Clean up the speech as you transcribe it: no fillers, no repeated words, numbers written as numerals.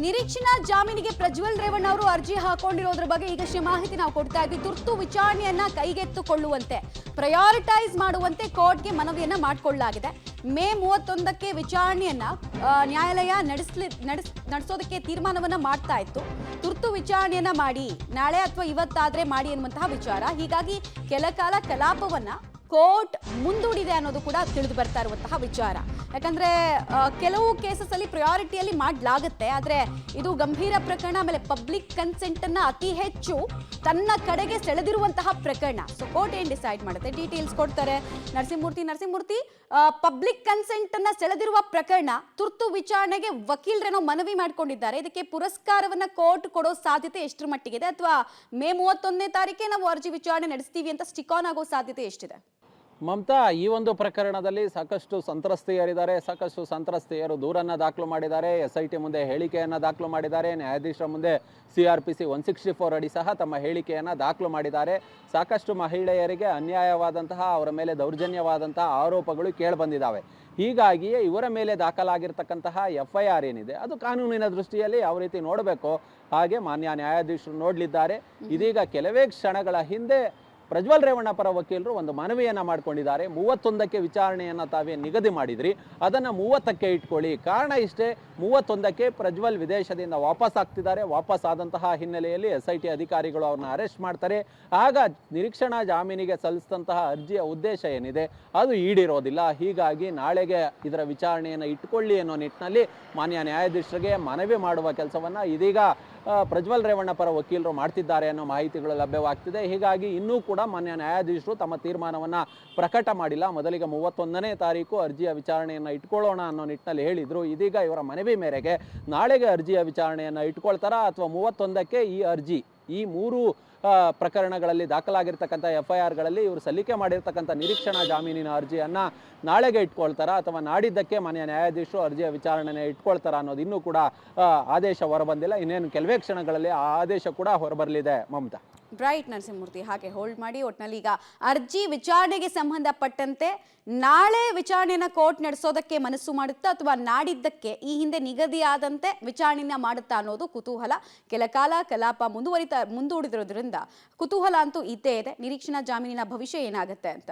ನಿರೀಕ್ಷಣಾ ಜಾಮೀನಿಗೆ ಪ್ರಜ್ವಲ್ ರೇವಣ್ಣ ಅವರು ಅರ್ಜಿ ಹಾಕೊಂಡಿರೋದ್ರ ಬಗ್ಗೆ ಈಗಷ್ಟೇ ಮಾಹಿತಿ ನಾವು ಕೊಡ್ತಾ ಇದ್ವಿ. ತುರ್ತು ವಿಚಾರಣೆಯನ್ನ ಕೈಗೆತ್ತಿಕೊಳ್ಳುವಂತೆ ಪ್ರಯಾರಿಟೈಸ್ ಮಾಡುವಂತೆ ಕೋರ್ಟ್ಗೆ ಮನವಿಯನ್ನ ಮಾಡಿಕೊಳ್ಳಲಾಗಿದೆ. ಮೇ 31ಕ್ಕೆ ವಿಚಾರಣೆಯನ್ನ ನ್ಯಾಯಾಲಯ ನಡೆಸೋದಕ್ಕೆ ತೀರ್ಮಾನವನ್ನ ಮಾಡ್ತಾ ಇತ್ತು. ತುರ್ತು ವಿಚಾರಣೆಯನ್ನ ಮಾಡಿ ನಾಳೆ ಅಥವಾ ಇವತ್ತಾದ್ರೆ ಮಾಡಿ ಎನ್ನುವಂತಹ ವಿಚಾರ. ಹೀಗಾಗಿ ಕೆಲ ಕಾಲ ಕಲಾಪವನ್ನ ಕೋರ್ಟ್ ಮುಂದೂಡಿದೆ ಅನ್ನೋದು ಕೂಡ ತಿಳಿದು ಬರ್ತಾ ಇರುವಂತಹ ವಿಚಾರ. ಯಾಕಂದ್ರೆ ಕೆಲವು ಕೇಸಸ್ ಅಲ್ಲಿ ಪ್ರಯಾರಿಟಿಯಲ್ಲಿ ಮಾಡಲಾಗುತ್ತೆ, ಆದ್ರೆ ಇದು ಗಂಭೀರ ಪ್ರಕರಣ, ಆಮೇಲೆ ಪಬ್ಲಿಕ್ ಕನ್ಸೆಂಟ್ ಅನ್ನ ಅತಿ ಹೆಚ್ಚು ತನ್ನ ಕಡೆಗೆ ಸೆಳೆದಿರುವಂತಹ ಪ್ರಕರಣ. ಸೊ ಕೋರ್ಟ್ ಏನ್ ಡಿಸೈಡ್ ಮಾಡುತ್ತೆ, ಡೀಟೇಲ್ಸ್ ಕೊಡ್ತಾರೆ ನರಸಿಂಹಮೂರ್ತಿ. ಪಬ್ಲಿಕ್ ಕನ್ಸೆಂಟ್ ಅನ್ನ ಸೆಳೆದಿರುವ ಪ್ರಕರಣ ತುರ್ತು ವಿಚಾರಣೆಗೆ ವಕೀಲರೇನೋ ಮನವಿ ಮಾಡ್ಕೊಂಡಿದ್ದಾರೆ. ಇದಕ್ಕೆ ಪುರಸ್ಕಾರವನ್ನ ಕೋರ್ಟ್ ಕೊಡೋ ಸಾಧ್ಯತೆ ಎಷ್ಟರ ಮಟ್ಟಿಗಿದೆ, ಅಥವಾ ಮೇ 31ನೇ ತಾರೀಕೆ ನಾವು ಅರ್ಜಿ ವಿಚಾರಣೆ ನಡೆಸ್ತೀವಿ ಅಂತ ಸ್ಟಿಕ್ ಆನ್ ಆಗೋ ಸಾಧ್ಯತೆ ಎಷ್ಟಿದೆ? ಮಮತಾ, ಈ ಒಂದು ಪ್ರಕರಣದಲ್ಲಿ ಸಾಕಷ್ಟು ಸಂತ್ರಸ್ತೆಯರಿದ್ದಾರೆ. ಸಾಕಷ್ಟು ಸಂತ್ರಸ್ತೆಯರು ದೂರನ್ನ ದಾಖಲು ಮಾಡಿದ್ದಾರೆ. SIT ಮುಂದೆ ಹೇಳಿಕೆಯನ್ನು ದಾಖಲು ಮಾಡಿದ್ದಾರೆ. ನ್ಯಾಯಾಧೀಶರ ಮುಂದೆ CRPC 164 ಅಡಿ ಸಹ ತಮ್ಮ ಹೇಳಿಕೆಯನ್ನು ದಾಖಲು ಮಾಡಿದ್ದಾರೆ. ಸಾಕಷ್ಟು ಮಹಿಳೆಯರಿಗೆ ಅನ್ಯಾಯವಾದಂತಹ, ಅವರ ಮೇಲೆ ದೌರ್ಜನ್ಯವಾದಂತಹ ಆರೋಪಗಳು ಕೇಳಿಬಂದಿದ್ದಾವೆ. ಹೀಗಾಗಿಯೇ ಇವರ ಮೇಲೆ ದಾಖಲಾಗಿರ್ತಕ್ಕಂತಹ FIR ಏನಿದೆ ಅದು ಕಾನೂನಿನ ದೃಷ್ಟಿಯಲ್ಲಿ ಯಾವ ರೀತಿ ನೋಡಬೇಕು ಹಾಗೆ ಮಾನ್ಯ ನ್ಯಾಯಾಧೀಶರು ನೋಡಲಿದ್ದಾರೆ. ಇದೀಗ ಕೆಲವೇ ಕ್ಷಣಗಳ ಹಿಂದೆ ಪ್ರಜ್ವಲ್ ರೇವಣ್ಣ ಪರ ವಕೀಲರು ಒಂದು ಮನವಿಯನ್ನು ಮಾಡಿಕೊಂಡಿದ್ದಾರೆ. 31ಕ್ಕೆ ವಿಚಾರಣೆಯನ್ನು ತಾವೇ ನಿಗದಿ ಮಾಡಿದ್ರಿ, ಅದನ್ನು 30ಕ್ಕೆ ಇಟ್ಕೊಳ್ಳಿ. ಕಾರಣ ಇಷ್ಟೇ, 31ಕ್ಕೆ ಪ್ರಜ್ವಲ್ ವಿದೇಶದಿಂದ ವಾಪಸ್ ಆಗ್ತಿದ್ದಾರೆ. ವಾಪಸ್ ಆದಂತಹ ಹಿನ್ನೆಲೆಯಲ್ಲಿ SIT ಅಧಿಕಾರಿಗಳು ಅವ್ರನ್ನ ಅರೆಸ್ಟ್ ಮಾಡ್ತಾರೆ. ಆಗ ನಿರೀಕ್ಷಣಾ ಜಾಮೀನಿಗೆ ಸಲ್ಲಿಸಿದಂತಹ ಅರ್ಜಿಯ ಉದ್ದೇಶ ಏನಿದೆ ಅದು ಈಡೇರೋದಿಲ್ಲ. ಹೀಗಾಗಿ ನಾಳೆಗೆ ಇದರ ವಿಚಾರಣೆಯನ್ನು ಇಟ್ಕೊಳ್ಳಿ ಅನ್ನೋ ನಿಟ್ಟಿನಲ್ಲಿ ಮಾನ್ಯ ನ್ಯಾಯಾಧೀಶರಿಗೆ ಮನವಿ ಮಾಡುವ ಕೆಲಸವನ್ನು ಇದೀಗ ಪ್ರಜ್ವಲ್ ರೇವಣ್ಣ ಪರ ವಕೀಲರು ಮಾಡ್ತಿದ್ದಾರೆ ಅನ್ನೋ ಮಾಹಿತಿಗಳು ಲಭ್ಯವಾಗ್ತಿದೆ. ಹೀಗಾಗಿ ಇನ್ನೂ ಕೂಡ ಮಾನ್ಯ ನ್ಯಾಯಾಧೀಶರು ತಮ್ಮ ತೀರ್ಮಾನವನ್ನು ಪ್ರಕಟ ಮಾಡಿಲ್ಲ. ಮೊದಲಿಗೆ 31ನೇ ತಾರೀಕು ಅರ್ಜಿಯ ವಿಚಾರಣೆಯನ್ನು ಇಟ್ಕೊಳ್ಳೋಣ ಅನ್ನೋ ನಿಟ್ಟಿನಲ್ಲಿ ಹೇಳಿದರು. ಇದೀಗ ಇವರ ಮನವಿ ಮೇರೆಗೆ ನಾಳೆಗೆ ಅರ್ಜಿಯ ವಿಚಾರಣೆಯನ್ನು ಇಟ್ಕೊಳ್ತಾರಾ ಅಥವಾ 31ಕ್ಕೆ ಈ ಅರ್ಜಿ, ಈ 3 ಪ್ರಕರಣಗಳಲ್ಲಿ ದಾಖಲಾಗಿರ್ತಕ್ಕಂಥ FIRಗಳಲ್ಲಿ ಇವರು ಸಲ್ಲಿಕೆ ಮಾಡಿರ್ತಕ್ಕಂಥ ನಿರೀಕ್ಷಣಾ ಜಾಮೀನಿನ ಅರ್ಜಿಯನ್ನು ನಾಳೆಗೆ ಇಟ್ಕೊಳ್ತಾರಾ ಅಥವಾ ನಾಡಿದ್ದಕ್ಕೆ ಮಾನ್ಯ ನ್ಯಾಯಾಧೀಶರು ಅರ್ಜಿಯ ವಿಚಾರಣೆಯನ್ನು ಇಟ್ಕೊಳ್ತಾರಾ ಅನ್ನೋದು ಇನ್ನೂ ಕೂಡ ಆದೇಶ ಹೊರಬಂದಿಲ್ಲ. ಇನ್ನೇನು ಕೆಲವೇ ಕ್ಷಣಗಳಲ್ಲಿ ಆ ಆದೇಶ ಕೂಡ ಹೊರಬರಲಿದೆ. ಮಮತಾ, ರೈಟ್ ನರಸಿಂಹಮೂರ್ತಿ, ಹಾಗೆ ಹೋಲ್ಡ್ ಮಾಡಿ. ಒಟ್ಟಿನಲ್ಲಿ ಈಗ ಅರ್ಜಿ ವಿಚಾರಣೆಗೆ ಸಂಬಂಧಪಟ್ಟಂತೆ ನಾಳೆ ವಿಚಾರಣೆಯನ್ನ ಕೋರ್ಟ್ ನಡೆಸೋದಕ್ಕೆ ಮನಸ್ಸು ಮಾಡುತ್ತಾ ಅಥವಾ ನಾಡಿದ್ದಕ್ಕೆ ಈ ಹಿಂದೆ ನಿಗದಿಯಾದಂತೆ ವಿಚಾರಣೆಯನ್ನ ಮಾಡುತ್ತಾ ಅನ್ನೋದು ಕುತೂಹಲ. ಕೆಲ ಕಾಲ ಕಲಾಪ ಮುಂದೂಡಿದಿರೋದ್ರಿಂದ ಕುತೂಹಲ ಅಂತೂ ಇದ್ದೇ ಇದೆ. ನಿರೀಕ್ಷಣಾ ಜಾಮೀನಿನ ಭವಿಷ್ಯ ಏನಾಗುತ್ತೆ ಅಂತ.